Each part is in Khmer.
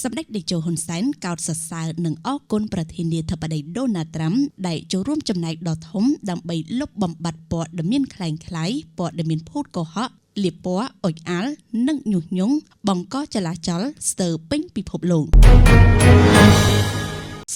សម្ដេចតេជោហ៊ុនសែនកោតសរសើរនិងអរគុណប្រធានាធិបតីដូណាល់ត្រាំដែលចូលរួមចំណែកដ៏ធំដើម្បីលុបបំបាត់ព័ត៌មានក្លែងក្លាយព័ត៌មានភូតកុហកលាបពណ៌អុចអាល់និងញុះញង់បង្កចលាចលស្ទើរពេញពិភពលោក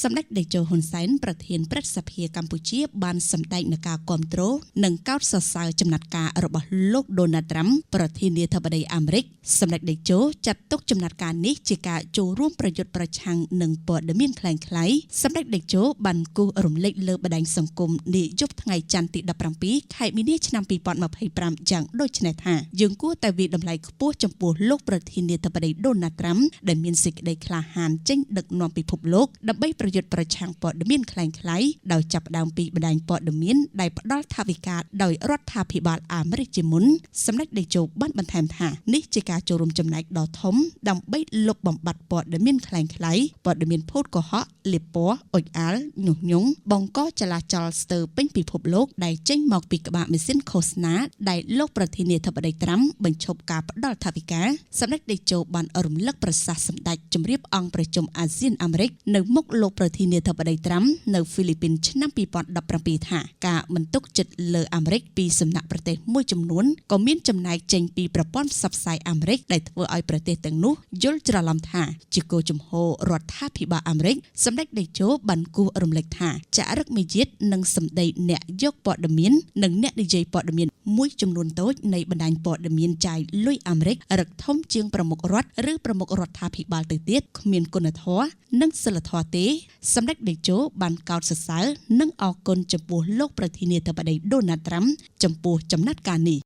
សម្ដេចតេជោហ៊ុនសែនប្រធានព្រឹទ្ធសភាកម្ពុជាបានសម្ដែងនូវការគាំទ្រនិងកោតសរសើរចំណាត់ការរបស់លោកដូណាល់ត្រាំប្រធានាធិបតីអាមេរិកសម្ដេចតេជោចាត់ទុកចំណាត់ការនេះជាការចូលរួមប្រយុទ្ធប្រឆាំងនឹងព័ត៌មានក្លែងក្លាយសម្ដេចតេជោបានគូសរំលេចលើបណ្ដាញសង្គមនាយប់ថ្ងៃច័ន្ទទី17ខែមីនាឆ្នាំ2025យ៉ាងដូចនេះថាយើងគួរតែវិតម្លៃខ្ពស់ចំពោះលោកប្រធានាធិបតីដូណាល់ត្រាំដែលមានសេចក្តីក្លាហានចេញដឹកនាំពិភពលោកដើម្បីប្រយុទ្ធប្រឆាំងព័ត៌មានក្លែងក្លាយដោយចាប់ផ្ដើមពីបណ្ដាញព័ត៌មានដែលផ្ដល់ថវិកាដោយរដ្ឋាភិបាលអាមេរិកជាមុនសម្ដេចតេជោបានបន្ថែមថានេះជាការចូលរួមចំណែកដ៏ធំដើម្បីលុបបំបាត់ព័ត៌មានក្លែងក្លាយព័ត៌មានភូតកុហកលាបពណ៌អុចអាល់ញុះញង់បង្កចលាចលស្ទើរពេញពិភពលោកដែលចេញមកពីក្បាលម៉ាស៊ីនឃោសនាដែលលោកប្រធានាធិបតីត្រាំបញ្ឈប់ការផ្ដល់ថវិកាសម្ដេចតេជោបានរំលឹកប្រសាសន៍សម្ដេចជម្រាបអង្គប្រជុំអាស៊ានអាមេរិកនៅមុខលោកប្រធានាធិបតីត្រាំនៅហ្វីលីពីនឆ្នាំ2017ថាការបន្ទុកចិត្តលើអាមេរិកពីសំណាក់ប្រទេសមួយចំនួនក៏មានចំណែកចេញពីប្រព័ន្ធផ្សព្វផ្សាយអាមេរិកដែលធ្វើឲ្យប្រទេសទាំងនោះយល់ច្រឡំថាជាគោលជំហររដ្ឋាភិបាលអាមេរិកសម្ដេចតេជោបានគូសរំលេចថាចរិតមាយាទនិងសម្ដីអ្នកយកព័ត៌មាននិងអ្នកនិយាយព័ត៌មានមួយចំនួនតូចនៃបណ្ដាញព័ត៌មានចាយលុយអាមេរិករឹកធំជាងប្រមុខរដ្ឋឬប្រមុខរដ្ឋាភិបាលទៅទៀតគ្មានគុណធម៌និងសីលធម៌ទេសម្ដេចតេជោបានកោតសរសើរនិងអរគុណចំពោះលោកប្រធានាធិបតីដូណាល់ត្រាំចំពោះចំណាត់ការនេះ